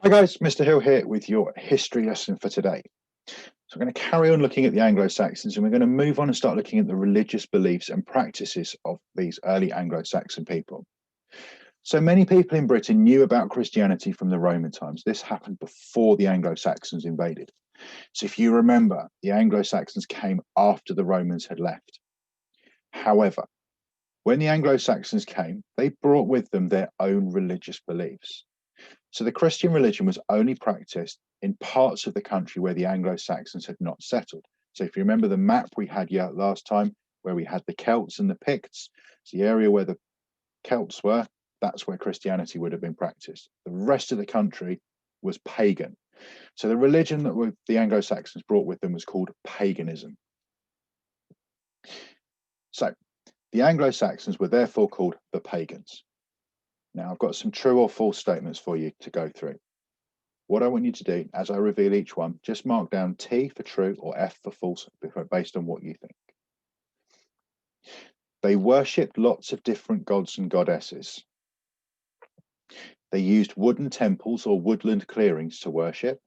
Hi guys, Mr. Hill here with your history lesson for today. So we're going to carry on looking at the Anglo-Saxons and we're going to move on and start looking at the religious beliefs and practices of these early Anglo-Saxon people. So many people in Britain knew about Christianity from the Roman times. This happened before the Anglo-Saxons invaded. So if you remember, the Anglo-Saxons came after the Romans had left. However, when the Anglo-Saxons came, they brought with them their own religious beliefs. So the Christian religion was only practiced in parts of the country where the Anglo-Saxons had not settled. So if you remember the map we had last time, where we had the Celts and the Picts, it's the area where the Celts were, that's where Christianity would have been practiced. The rest of the country was pagan. So the religion that the Anglo-Saxons brought with them was called paganism. So the Anglo-Saxons were therefore called the pagans. Now, I've got some true or false statements for you to go through. What I want you to do, as I reveal each one, just mark down T for true or F for false, based on what you think. They worshipped lots of different gods and goddesses. They used wooden temples or woodland clearings to worship.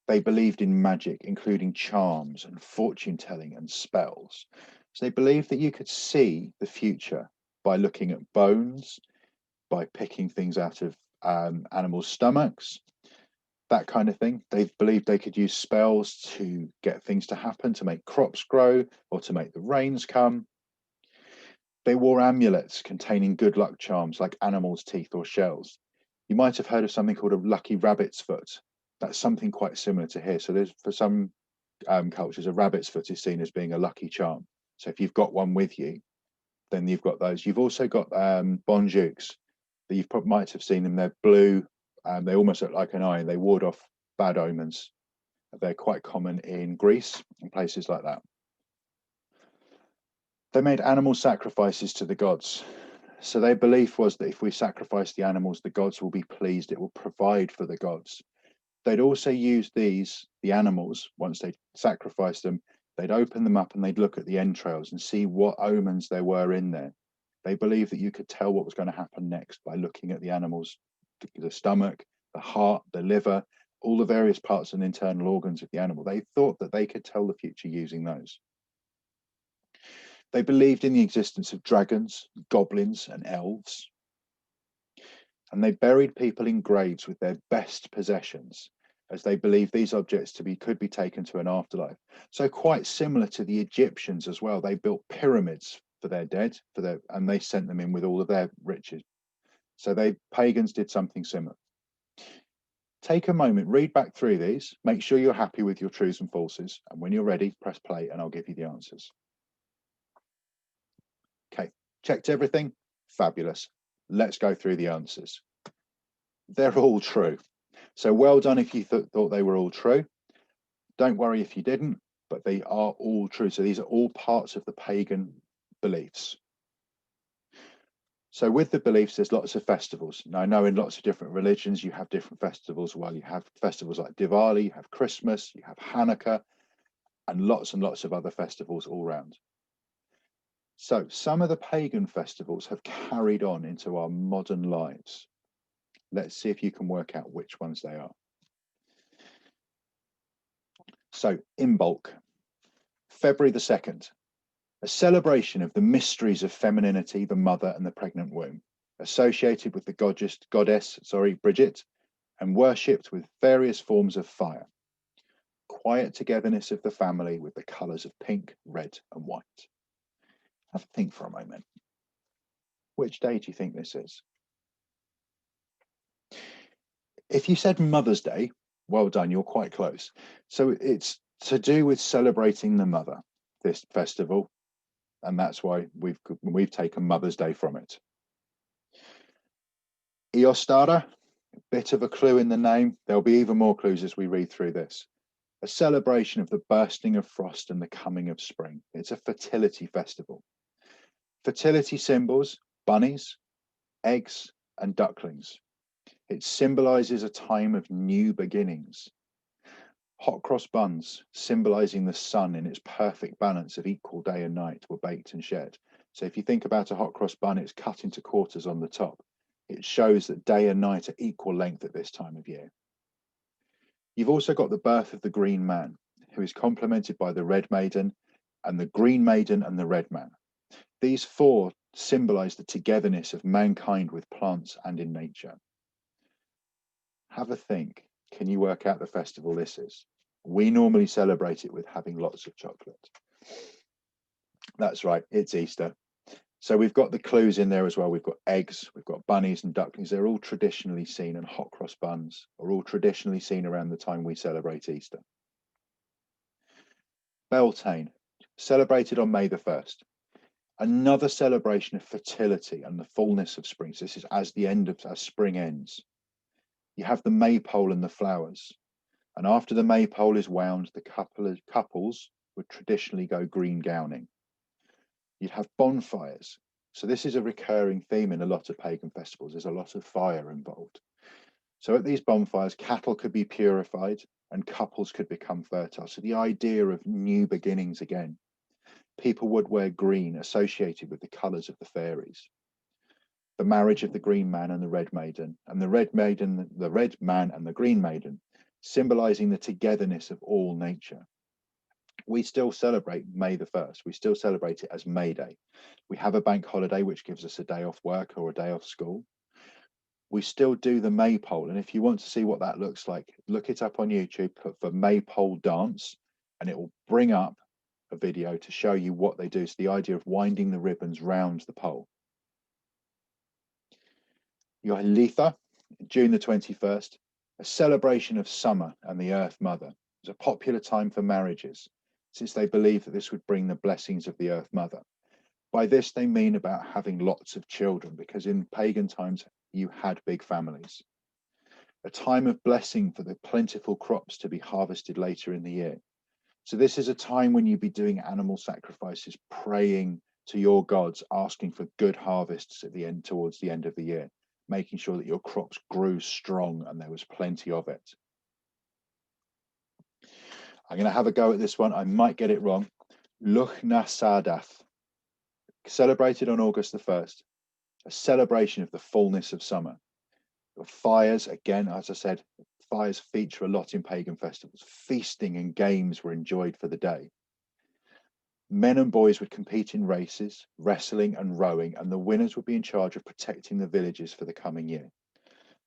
They believed in magic, including charms and fortune telling and spells. So they believed that you could see the future by looking at bones, by picking things out of animals' stomachs, that kind of thing. They believed they could use spells to get things to happen, to make crops grow, or to make the rains come. They wore amulets containing good luck charms like animals' teeth or shells. You might have heard of something called a lucky rabbit's foot. That's something quite similar to here. So there's, for some cultures, a rabbit's foot is seen as being a lucky charm. So if you've got one with you, then you've got those. You've also got bonjouks. That you might have seen them. They're blue. They almost look like an eye. They ward off bad omens. They're quite common in Greece and places like that. They made animal sacrifices to the gods. So their belief was that if we sacrifice the animals, the gods will be pleased. It will provide for the gods. They'd also use the animals, once they sacrificed them, they'd open them up and they'd look at the entrails and see what omens there were in there. They believed that you could tell what was going to happen next by looking at the animals, the stomach, the heart, the liver, all the various parts and internal organs of the animal. They thought that they could tell the future using those. They believed in the existence of dragons, goblins, and elves. And they buried people in graves with their best possessions, as they believed these objects could be taken to an afterlife. So quite similar to the Egyptians as well. They built pyramids for their dead, and they sent them in with all of their riches. So pagans did something similar. Take a moment, read back through these, make sure you're happy with your truths and falses, and when you're ready, press play and I'll give you the answers. Okay, checked everything? Fabulous. Let's go through the answers. They're all true. So well done if you thought they were all true. Don't worry if you didn't, but they are all true. So these are all parts of the pagan beliefs. So with the beliefs, there's lots of festivals. Now I know in lots of different religions, you have different festivals. Well, you have festivals like Diwali, you have Christmas, you have Hanukkah, and lots of other festivals all around. So some of the pagan festivals have carried on into our modern lives. Let's see if you can work out which ones they are. So Imbolc, February the 2nd, a celebration of the mysteries of femininity, the mother and the pregnant womb, associated with the goddess, Bridget, and worshipped with various forms of fire. Quiet togetherness of the family with the colours of pink, red and white. Have a think for a moment. Which day do you think this is? If you said Mother's Day, well done, you're quite close. So it's to do with celebrating the mother, this festival, and that's why we've taken Mother's Day from it. Eostara, a bit of a clue in the name. There'll be even more clues as we read through this. A celebration of the bursting of frost and the coming of spring. It's a fertility festival. Fertility symbols, bunnies, eggs, and ducklings. It symbolizes a time of new beginnings. Hot cross buns, symbolizing the sun in its perfect balance of equal day and night, were baked and shared. So if you think about a hot cross bun, it's cut into quarters on the top. It shows that day and night are equal length at this time of year. You've also got the birth of the Green Man, who is complemented by the Red Maiden and the Green Maiden and the Red Man. These four symbolize the togetherness of mankind with plants and in nature. Have a think. Can you work out the festival this is? We normally celebrate it with having lots of chocolate. That's right, it's Easter. So we've got the clues in there as well. We've got eggs, we've got bunnies and ducklings. They're all traditionally seen, and hot cross buns are all traditionally seen around the time we celebrate Easter. Beltane, celebrated on May the 1st. Another celebration of fertility and the fullness of spring. So this is as spring ends. You have the maypole and the flowers. And after the maypole is wound, the couples would traditionally go green gowning. You'd have bonfires. So this is a recurring theme in a lot of pagan festivals. There's a lot of fire involved. So at these bonfires, cattle could be purified and couples could become fertile. So the idea of new beginnings again. People would wear green associated with the colours of the fairies. The marriage of the Green Man and the Red Maiden, and the Red Man and the Green Maiden, symbolising the togetherness of all nature. We still celebrate May the 1st. We still celebrate it as May Day. We have a bank holiday, which gives us a day off work or a day off school. We still do the maypole. And if you want to see what that looks like, look it up on YouTube, put for maypole dance, and it will bring up a video to show you what they do. It's the idea of winding the ribbons round the pole. You got Letha, June the 21st, a celebration of summer and the Earth Mother. It's a popular time for marriages, since they believe that this would bring the blessings of the Earth Mother. By this, they mean about having lots of children, because in pagan times, you had big families. A time of blessing for the plentiful crops to be harvested later in the year. So this is a time when you'd be doing animal sacrifices, praying to your gods, asking for good harvests at the end, towards the end of the year, making sure that your crops grew strong and there was plenty of it. I'm going to have a go at this one. I might get it wrong. Lughnasaddath, celebrated on August the 1st, a celebration of the fullness of summer. Your fires, again, as I said, fires feature a lot in pagan festivals. Feasting and games were enjoyed for the day. Men and boys would compete in races, wrestling and rowing, and the winners would be in charge of protecting the villages for the coming year.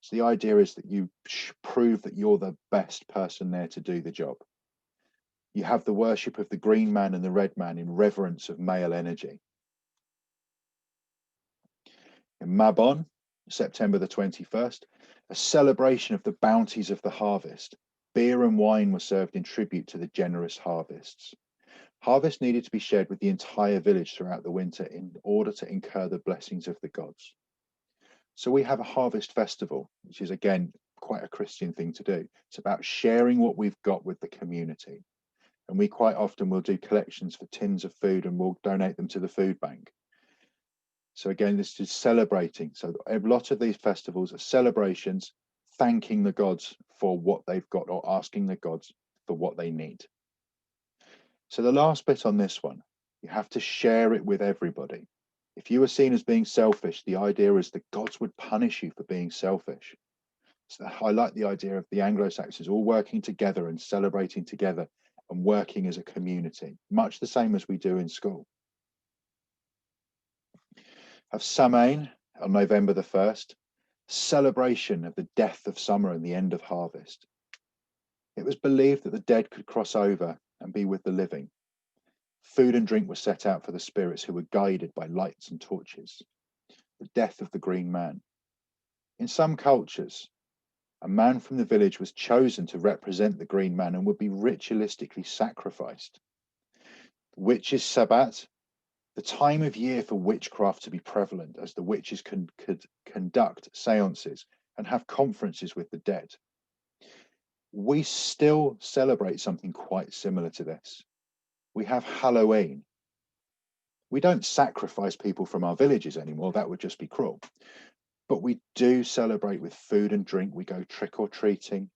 So the idea is that you prove that you're the best person there to do the job. You have the worship of the Green Man and the Red Man in reverence of male energy. In Mabon, September the 21st, a celebration of the bounties of the harvest. Beer and wine were served in tribute to the generous harvests. Harvest needed to be shared with the entire village throughout the winter in order to incur the blessings of the gods. So we have a harvest festival, which is again quite a Christian thing to do. It's about sharing what we've got with the community. And we quite often will do collections for tins of food and we'll donate them to the food bank. So again, this is celebrating. So a lot of these festivals are celebrations, thanking the gods for what they've got or asking the gods for what they need. So the last bit on this one, you have to share it with everybody. If you were seen as being selfish, the idea is the gods would punish you for being selfish. So I like the idea of the Anglo-Saxons all working together and celebrating together and working as a community, much the same as we do in school. Have Samhain on November the 1st, celebration of the death of summer and the end of harvest. It was believed that the dead could cross over and be with the living. Food and drink were set out for the spirits who were guided by lights and torches. The death of the Green Man. In some cultures, a man from the village was chosen to represent the Green Man and would be ritualistically sacrificed. Witches' Sabbat, the time of year for witchcraft to be prevalent, as the witches could conduct seances and have conferences with the dead. We still celebrate something quite similar to this. We have Halloween. We don't sacrifice people from our villages anymore. That would just be cruel. But we do celebrate with food and drink. We go trick-or-treating.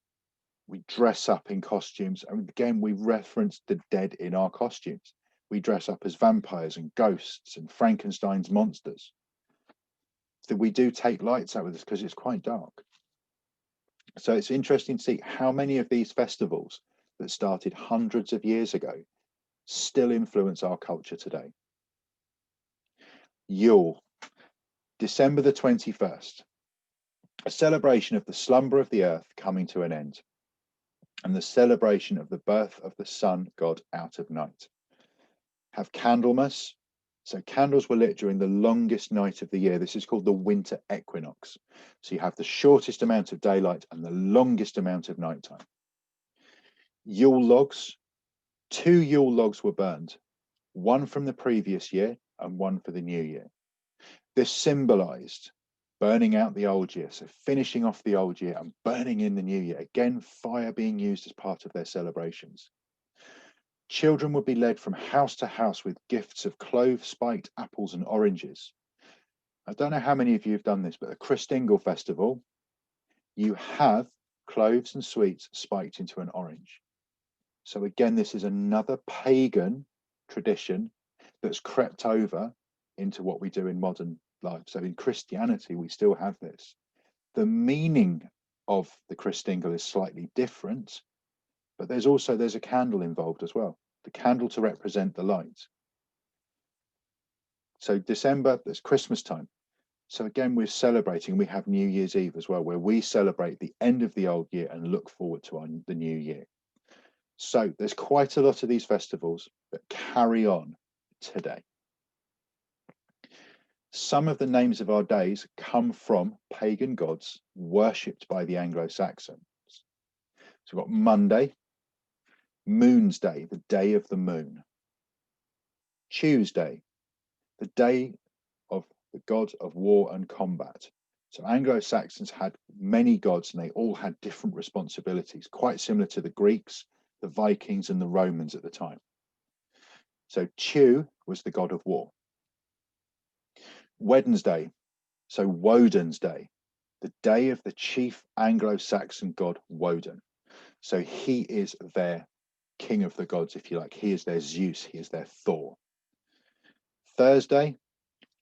We dress up in costumes. And again, we reference the dead in our costumes. We dress up as vampires and ghosts and Frankenstein's monsters. that we do take lights out with us because it's quite dark. So it's interesting to see how many of these festivals that started hundreds of years ago still influence our culture today. Yule, December the 21st, a celebration of the slumber of the earth coming to an end, and the celebration of the birth of the sun god out of night. Have Candlemas. So candles were lit during the longest night of the year. This is called the winter equinox. So you have the shortest amount of daylight and the longest amount of nighttime. Yule logs. 2 Yule logs were burned, one from the previous year and one for the new year. This symbolized burning out the old year, so finishing off the old year and burning in the new year. Again, fire being used as part of their celebrations. Children would be led from house to house with gifts of cloves, spiked apples, and oranges. I don't know how many of you have done this, but at Christingle Festival, you have cloves and sweets spiked into an orange. So again, this is another pagan tradition that's crept over into what we do in modern life. So in Christianity, we still have this. The meaning of the Christingle is slightly different, but there's a candle involved as well. The candle to represent the light. So December, there's Christmas time. So again, we're celebrating. We have New Year's Eve as well, where we celebrate the end of the old year and look forward to the new year. So there's quite a lot of these festivals that carry on today. Some of the names of our days come from pagan gods worshipped by the Anglo-Saxons. So we've got Monday, Moon's Day, the day of the moon. Tuesday, the day of the god of war and combat. So Anglo-Saxons had many gods and they all had different responsibilities, quite similar to the Greeks, the Vikings, and the Romans at the time. So Chu was the god of war. Wednesday, so Woden's Day, the day of the chief Anglo-Saxon god Woden. So he is their king of the gods, if you like. He is their Zeus, he is their Thor. Thursday,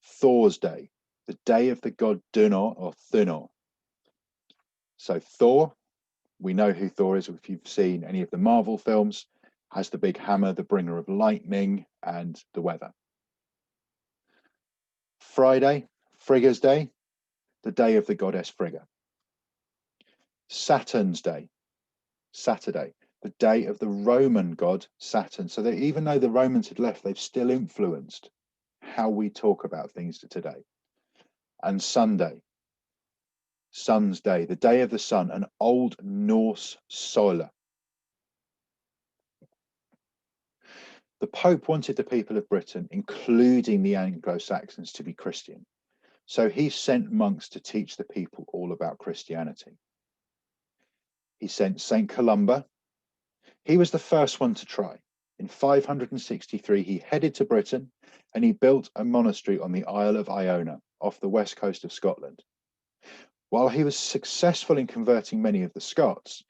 Thor's Day, the day of the god Dunor or Thunor. So Thor, we know who Thor is if you've seen any of the Marvel films, has the big hammer, the bringer of lightning and the weather. Friday, Frigga's Day, the day of the goddess Frigga. Saturn's Day, Saturday, the day of the Roman god Saturn. So that even though the Romans had left, they've still influenced how we talk about things today. And Sunday, Sun's Day, the day of the sun, an Old Norse solar. The Pope wanted the people of Britain, including the Anglo-Saxons, to be Christian. So he sent monks to teach the people all about Christianity. He sent St. Columba. He was the first one to try. In 563, he headed to Britain and he built a monastery on the Isle of Iona off the west coast of Scotland. While he was successful in converting many of the Scots,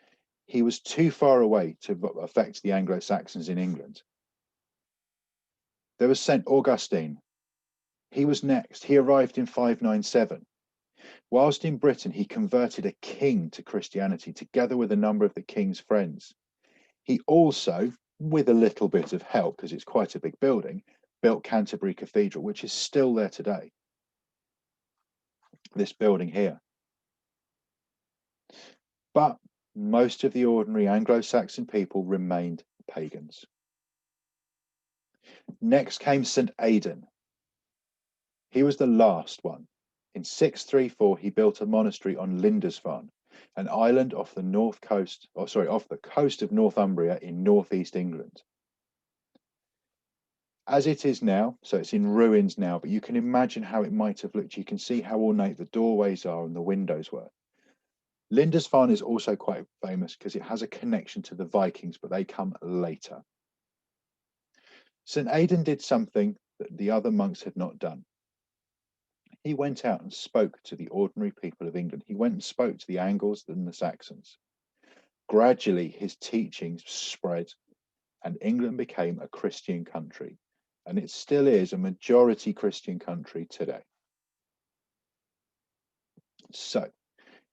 he was too far away to affect the Anglo-Saxons in England. There was St. Augustine. He was next. He arrived in 597. Whilst in Britain, he converted a king to Christianity together with a number of the king's friends. He also, with a little bit of help, because it's quite a big building, built Canterbury Cathedral, which is still there today. This building here. But most of the ordinary Anglo-Saxon people remained pagans. Next came St. Aidan. He was the last one. In 634, he built a monastery on Lindisfarne, an island off the coast of Northumbria in northeast England. As it is now, so it's in ruins now, but you can imagine how it might have looked. You can see how ornate the doorways are and the windows were. Lindisfarne is also quite famous because it has a connection to the Vikings, but they come later. St. Aidan did something that the other monks had not done. He went out and spoke to the ordinary people of England. He went and spoke to the Angles and the Saxons. Gradually, his teachings spread and England became a Christian country. And it still is a majority Christian country today. So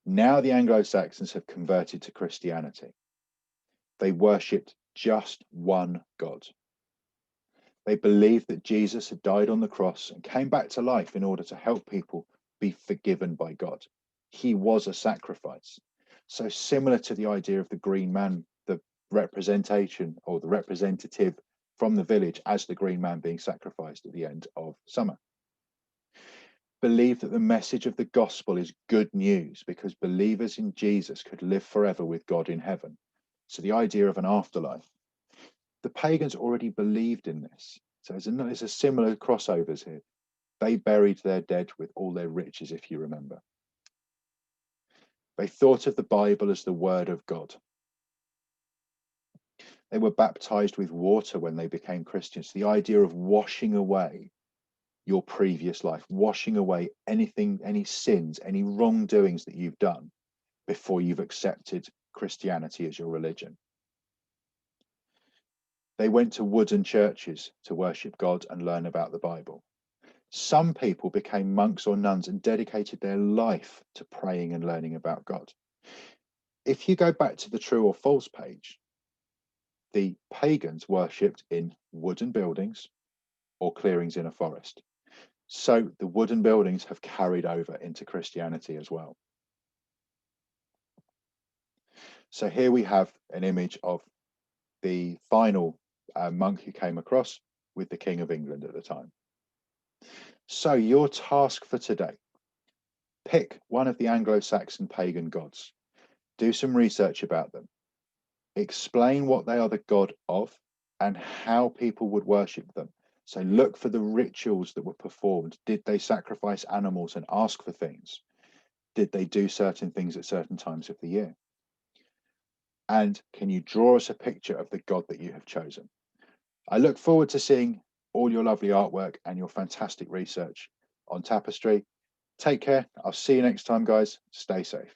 now the Anglo-Saxons have converted to Christianity. They worshipped just one God. They believed that Jesus had died on the cross and came back to life in order to help people be forgiven by God. He was a sacrifice. So similar to the idea of the green man, the representation or the representative from the village as the green man being sacrificed at the end of summer. Believe that the message of the gospel is good news because believers in Jesus could live forever with God in heaven. So the idea of an afterlife. The pagans already believed in this. So there's a similar crossovers here. They buried their dead with all their riches, if you remember. They thought of the Bible as the word of God. They were baptized with water when they became Christians. The idea of washing away your previous life, washing away anything, any sins, any wrongdoings that you've done before you've accepted Christianity as your religion. They went to wooden churches to worship God and learn about the Bible. Some people became monks or nuns and dedicated their life to praying and learning about God. If you go back to the true or false page, the pagans worshipped in wooden buildings or clearings in a forest. So the wooden buildings have carried over into Christianity as well. So here we have an image of the final monk who came across with the King of England at the time. So your task for today, pick one of the Anglo-Saxon pagan gods, do some research about them, explain what they are the god of and how people would worship them. So look for the rituals that were performed. Did they sacrifice animals and ask for things? Did they do certain things at certain times of the year? And can you draw us a picture of the god that you have chosen? I look forward to seeing all your lovely artwork and your fantastic research on Tapestry. Take care. I'll see you next time, guys. Stay safe.